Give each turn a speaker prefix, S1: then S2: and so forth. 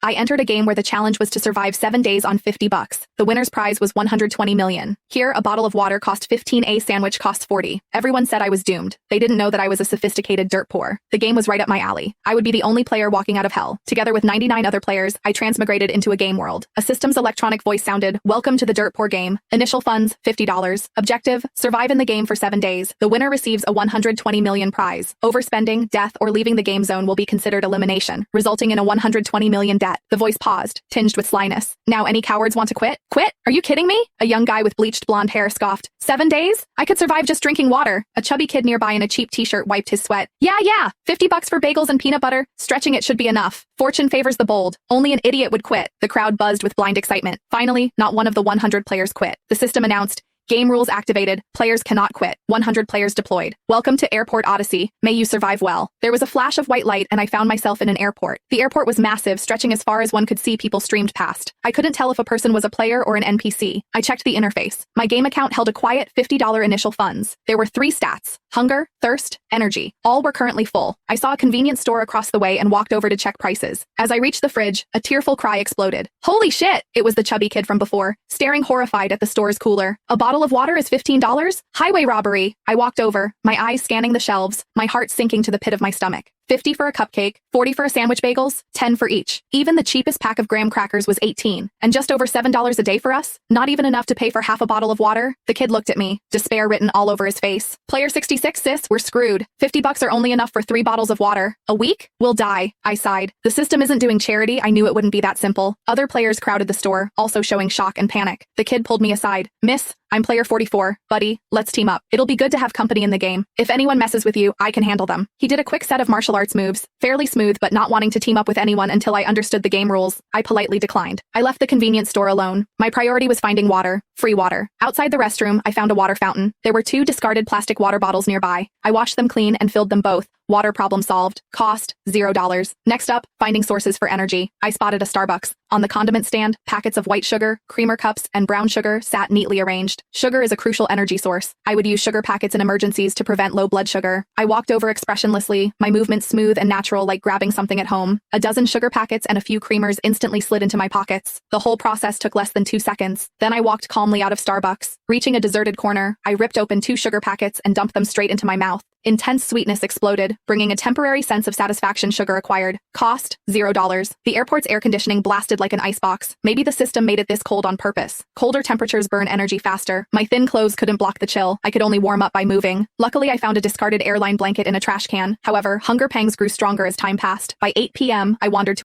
S1: I entered a game where the challenge was to survive 7 days on $50. The winner's prize was 120 million. Here, a bottle of water cost 15, a sandwich costs 40. Everyone said I was doomed. They didn't know that I was a sophisticated dirt poor. The game was right up my alley. I would be the only player walking out of hell. Together with 99 other players, I transmigrated into a game world. A system's electronic voice sounded, "Welcome to the dirt poor game. Initial funds, $50. Objective, survive in the game for 7 days. The winner receives a 120 million prize. Overspending, death, or leaving the game zone will be considered elimination, resulting in a 120 million debt." The voice paused, tinged with slyness. "Now any cowards want to quit? Quit? Are you kidding me?" A young guy with bleached blonde hair scoffed. 7 days? I could survive just drinking water." A chubby kid nearby in a cheap t-shirt wiped his sweat. Yeah, $50 for bagels and peanut butter. Stretching it should be enough. Fortune favors the bold. Only an idiot would quit. The crowd buzzed with blind excitement. Finally, not one of the 100 players quit. The system announced, "Game rules activated. Players cannot quit. 100 players deployed. Welcome to Airport Odyssey. May you survive well." There was a flash of white light and I found myself in an airport. The airport was massive, stretching as far as one could see. People streamed past. I couldn't tell if a person was a player or an NPC. I checked the interface. My game account held a quiet $50 initial funds. There were 3 stats: hunger, thirst, energy. All were currently full. I saw a convenience store across the way and walked over to check prices. As I reached the fridge, a tearful cry exploded. "Holy shit!" It was the chubby kid from before, staring horrified at the store's cooler. "A bottle of water is $15? Highway robbery." I walked over, my eyes scanning the shelves, my heart sinking to the pit of my stomach. 50 for a cupcake, 40 for a sandwich bagels, 10 for each. Even the cheapest pack of graham crackers was 18, and just over $7 a day for us? Not even enough to pay for half a bottle of water? The kid looked at me, despair written all over his face. "Player 66, sis, we're screwed. $50 are only enough for 3 bottles of water. A week? We'll die." I sighed. The system isn't doing charity. I knew it wouldn't be that simple. Other players crowded the store, also showing shock and panic. The kid pulled me aside. "Miss, I'm player 44. Buddy, let's team up. It'll be good to have company in the game. If anyone messes with you, I can handle them." He did a quick set of martial arts moves, fairly smooth but not wanting to team up with anyone until I understood the game rules. I politely declined. I left the convenience store alone. My priority was finding water. Free water. Outside the restroom, I found a water fountain. There were 2 discarded plastic water bottles nearby. I washed them clean and filled them both. Water problem solved. Cost, $0. Next up, finding sources for energy. I spotted a Starbucks. On the condiment stand, packets of white sugar, creamer cups, and brown sugar sat neatly arranged. Sugar is a crucial energy source. I would use sugar packets in emergencies to prevent low blood sugar. I walked over expressionlessly, my movements smooth and natural like grabbing something at home. A dozen sugar packets and a few creamers instantly slid into my pockets. The whole process took less than 2 seconds. Then I walked calmly out of Starbucks. Reaching a deserted corner, I ripped open 2 sugar packets and dumped them straight into my mouth. Intense sweetness exploded, bringing a temporary sense of satisfaction. Sugar acquired. Cost, $0. The airport's air conditioning blasted like an icebox. Maybe the system made it this cold on purpose. Colder temperatures burn energy faster. My thin clothes couldn't block the chill. I could only warm up by moving. Luckily, I found a discarded airline blanket in a trash can. However, hunger pangs grew stronger as time passed. By 8 p.m., I wandered to